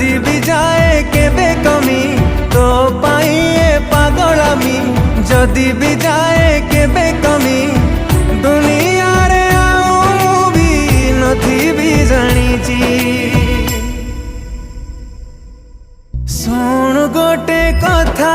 जदि भी जाए केबे कमी तो पाई ए पागलामी जदि भी जाए केबे कमी दुनिया रे आऊं भी नथी भी जानी शुण गोटे कथा